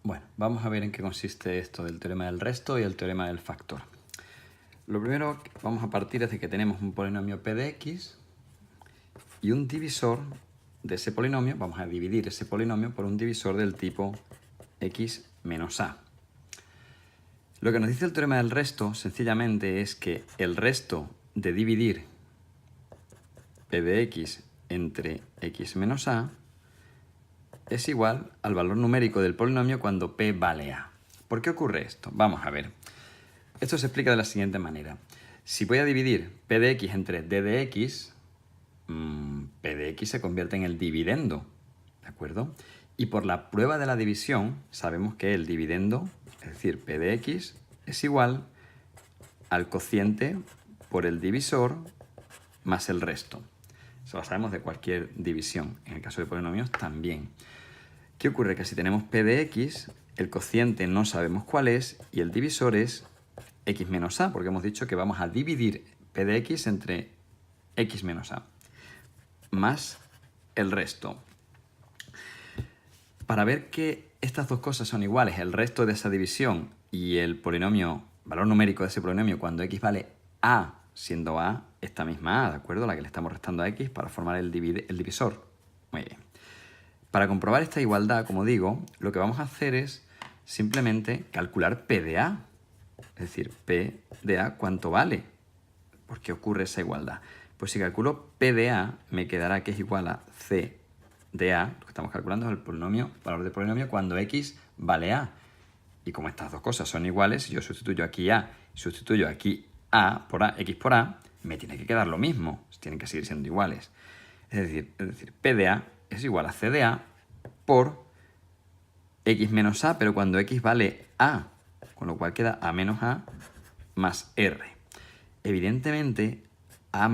Bueno, vamos a ver en qué consiste esto del teorema del resto y el teorema del factor. Lo primero que vamos a partir es de que tenemos un polinomio p de x y un divisor de ese polinomio. Vamos a dividir ese polinomio por un divisor del tipo x menos a. Lo que nos dice el teorema del resto sencillamente es que el resto de dividir p de x entre x menos a es igual al valor numérico del polinomio cuando p vale a. ¿Por qué ocurre esto? Vamos a ver. Esto se explica de la siguiente manera. Si voy a dividir p de x entre d de x, p de x se convierte en el dividendo, ¿de acuerdo? Y por la prueba de la división sabemos que el dividendo, es decir, p de x, es igual al cociente por el divisor más el resto. Eso lo sabemos de cualquier división. En el caso de polinomios también. ¿Qué ocurre? Que si tenemos p de x, el cociente no sabemos cuál es y el divisor es x menos a, porque hemos dicho que vamos a dividir p de x entre x menos a, más el resto. Para ver que estas dos cosas son iguales, el resto de esa división y el polinomio, valor numérico de ese polinomio cuando x vale a, siendo a esta misma a, ¿de acuerdo? La que le estamos restando a x para formar el divisor. Muy bien. Para comprobar esta igualdad, como digo, lo que vamos a hacer es simplemente calcular p de a. Es decir, p de a, ¿cuánto vale? ¿Por qué ocurre esa igualdad? Pues si calculo p de a, me quedará que es igual a c de a, lo que estamos calculando es el polinomio, valor del polinomio cuando x vale a. Y como estas dos cosas son iguales, si yo sustituyo aquí a y sustituyo aquí a por a, x por a, me tiene que quedar lo mismo, tienen que seguir siendo iguales. Es decir, p de a es igual a c de a por x menos a, pero cuando x vale a, con lo cual queda a menos a más r. Evidentemente, a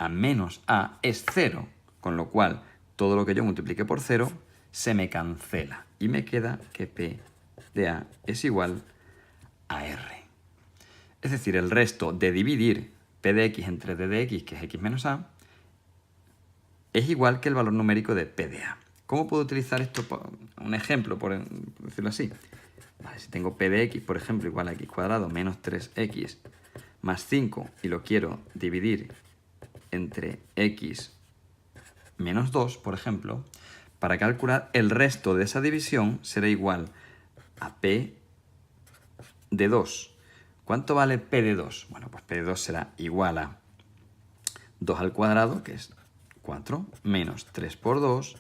menos a es 0, con lo cual todo lo que yo multiplique por 0 se me cancela y me queda que p de a es igual a r. Es decir, el resto de dividir p de x entre d de x, que es x menos a, es igual que el valor numérico de p de a. ¿Cómo puedo utilizar esto? Un ejemplo, por decirlo así. Vale, si tengo p de x, por ejemplo, igual a x cuadrado menos 3x más 5 y lo quiero dividir entre x menos 2, por ejemplo, para calcular el resto de esa división será igual a p de 2. ¿Cuánto vale p de 2? Bueno, pues p de 2 será igual a 2 al cuadrado, que es 4, menos 3 por 2,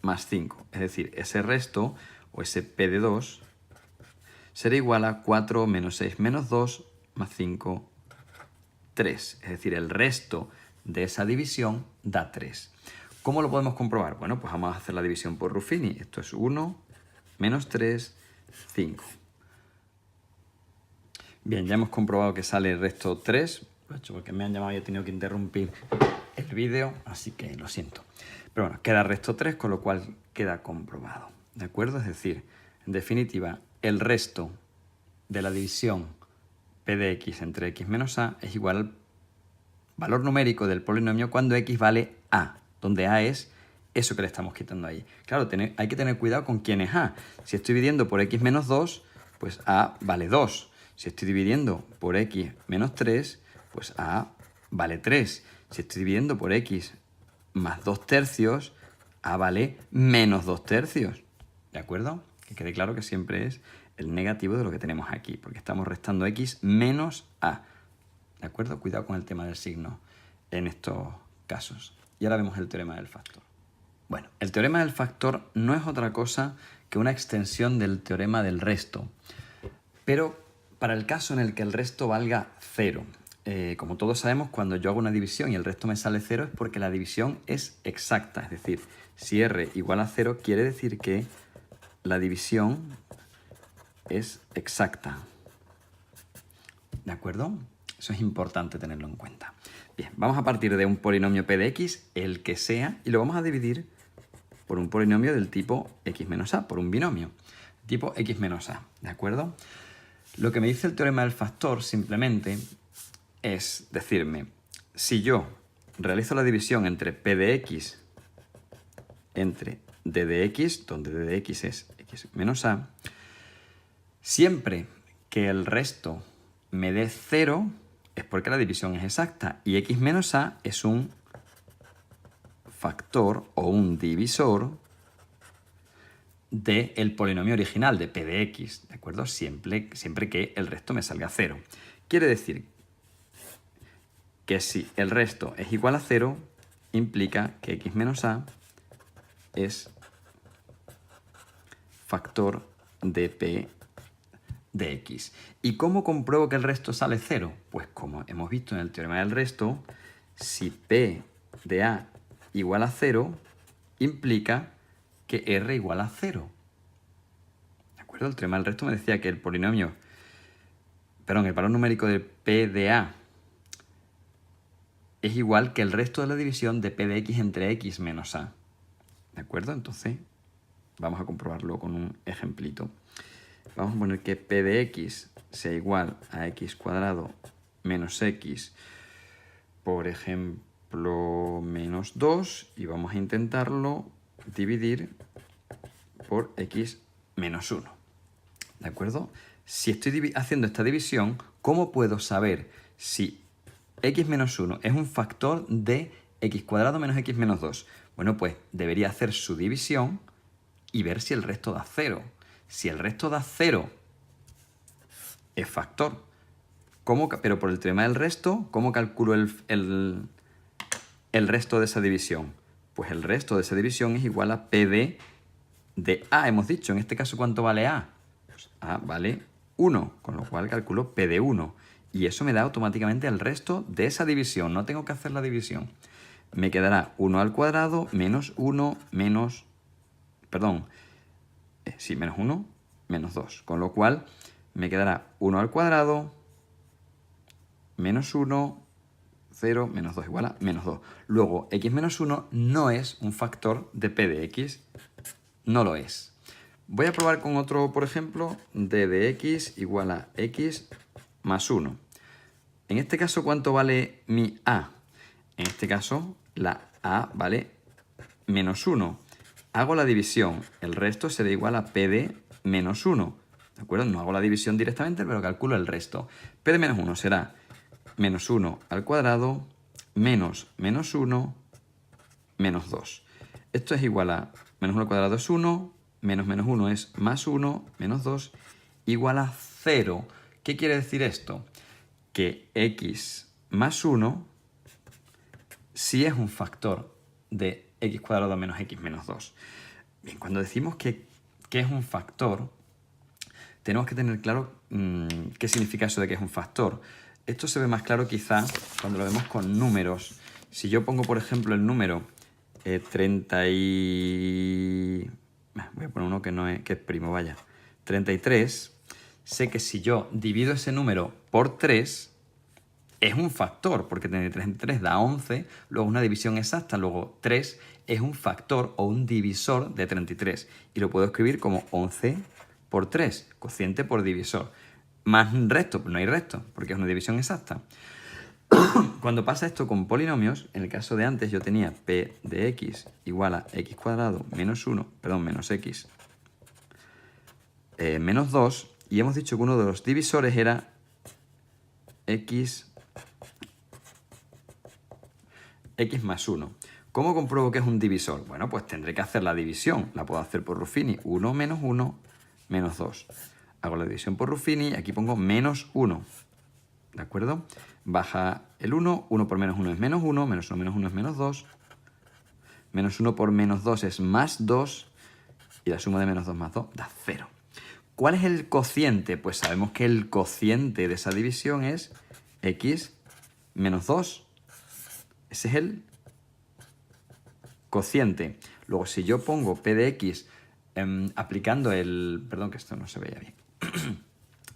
más 5. Es decir, ese resto, o ese p de 2, será igual a 4 menos 6 menos 2, más 5, 3. Es decir, el resto de esa división da 3. ¿Cómo lo podemos comprobar? Bueno, pues vamos a hacer la división por Ruffini. Esto es 1, menos 3, 5. Bien, ya hemos comprobado que sale el resto 3. Porque me han llamado y he tenido que interrumpir el vídeo, así que lo siento. Pero bueno, queda resto 3, con lo cual queda comprobado. ¿De acuerdo? Es decir, en definitiva, el resto de la división p de x entre x menos a es igual al valor numérico del polinomio cuando x vale a, donde a es eso que le estamos quitando ahí. Claro, hay que tener cuidado con quién es a. Si estoy dividiendo por x menos 2, pues a vale 2. Si estoy dividiendo por x menos 3, pues a vale 3. Si estoy dividiendo por x más 2 tercios, a vale menos 2 tercios. ¿De acuerdo? Que quede claro que siempre es el negativo de lo que tenemos aquí, porque estamos restando x menos a. ¿De acuerdo? Cuidado con el tema del signo en estos casos. Y ahora vemos el teorema del factor. Bueno, el teorema del factor no es otra cosa que una extensión del teorema del resto, pero para el caso en el que el resto valga 0. Como todos sabemos, cuando yo hago una división y el resto me sale 0 es porque la división es exacta. Es decir, si r igual a 0 quiere decir que la división es exacta. ¿De acuerdo? Eso es importante tenerlo en cuenta. Bien, vamos a partir de un polinomio p de x, el que sea, y lo vamos a dividir por un polinomio del tipo x menos a, por un binomio, tipo x menos a. ¿De acuerdo? Lo que me dice el teorema del factor simplemente es decirme, si yo realizo la división entre p de x entre d de x, donde d de x es x x menos a, siempre que el resto me dé 0 es porque la división es exacta y x menos a es un factor o un divisor del polinomio original de p de x, ¿de acuerdo? Siempre que el resto me salga 0. Quiere decir que si el resto es igual a 0, implica que x menos a es factor de p de x. ¿Y cómo compruebo que el resto sale 0? Pues como hemos visto en el teorema del resto, si p de a igual a 0, implica que r igual a 0. ¿De acuerdo? El teorema del resto me decía que el valor numérico de p de a es igual que el resto de la división de p de x entre x menos a. ¿De acuerdo? Entonces, vamos a comprobarlo con un ejemplito. Vamos a poner que p de x sea igual a x cuadrado menos x, por ejemplo, menos 2, y vamos a intentarlo dividir por x menos 1. ¿De acuerdo? Si estoy haciendo esta división, ¿cómo puedo saber si x menos 1 es un factor de x cuadrado menos x menos 2? Bueno, pues debería hacer su división y ver si el resto da 0. Si el resto da 0, es factor. Pero por el teorema del resto, ¿cómo calculo el resto de esa división? Pues el resto de esa división es igual a p de a, hemos dicho. En este caso, ¿cuánto vale a? Pues a vale 1, con lo cual calculo p de 1. Y eso me da automáticamente el resto de esa división. No tengo que hacer la división. Me quedará 1 al cuadrado menos 1 menos... Perdón. Menos 1 menos 2. Con lo cual me quedará 1 al cuadrado menos 1, 0, menos 2 igual a menos 2. Luego, x menos 1 no es un factor de p de x. No lo es. Voy a probar con otro, por ejemplo, d de x igual a x más 1. En este caso, ¿cuánto vale mi a? En este caso, la a vale menos 1. Hago la división. El resto será igual a p de menos 1. ¿De acuerdo? No hago la división directamente, pero calculo el resto. P de menos 1 será menos 1 al cuadrado menos menos 1 menos 2. Esto es igual a menos 1 al cuadrado es 1, menos menos 1 es más 1, menos 2, igual a 0. ¿Qué quiere decir esto? Que x más 1 sí es un factor de x cuadrado menos x menos 2. Bien, cuando decimos que es un factor, tenemos que tener claro qué significa eso de que es un factor. Esto se ve más claro quizá cuando lo vemos con números. Si yo pongo, por ejemplo, el número 30 y... Voy a poner uno que es primo, vaya. 33. Sé que si yo divido ese número por 3, es un factor, porque 33 da 11, luego una división exacta, luego 3 es un factor o un divisor de 33. Y lo puedo escribir como 11 por 3, cociente por divisor. Más resto, pues no hay resto, porque es una división exacta. Cuando pasa esto con polinomios, en el caso de antes yo tenía p de x igual a x cuadrado menos 1, perdón, menos x menos 2, y hemos dicho que uno de los divisores era x más 1. ¿Cómo compruebo que es un divisor? Bueno, pues tendré que hacer la división. La puedo hacer por Ruffini. 1 menos 1 menos 2. Hago la división por Ruffini y aquí pongo menos 1. ¿De acuerdo? Baja el 1. 1 por menos 1 es menos 1. Menos 1 menos 1 es menos 2. Menos 1 por menos 2 es más 2. Y la suma de menos 2 más 2 da 0. ¿Cuál es el cociente? Pues sabemos que el cociente de esa división es x menos 2. Ese es el cociente. Luego, si yo pongo p de x aplicando el... Perdón, que esto no se veía bien.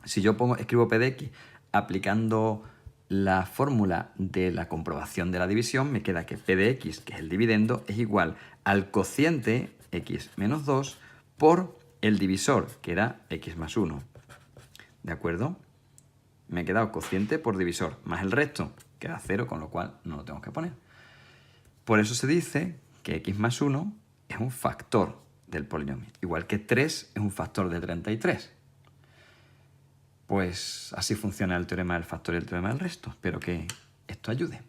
Si yo escribo p de x aplicando la fórmula de la comprobación de la división, me queda que p de x, que es el dividendo, es igual al cociente x menos 2 por el divisor, que era x más 1. ¿De acuerdo? Me he quedado cociente por divisor, más el resto, que da 0, con lo cual no lo tengo que poner. Por eso se dice que x más 1 es un factor del polinomio. Igual que 3 es un factor de 33. Pues así funciona el teorema del factor y el teorema del resto. Espero que esto ayude.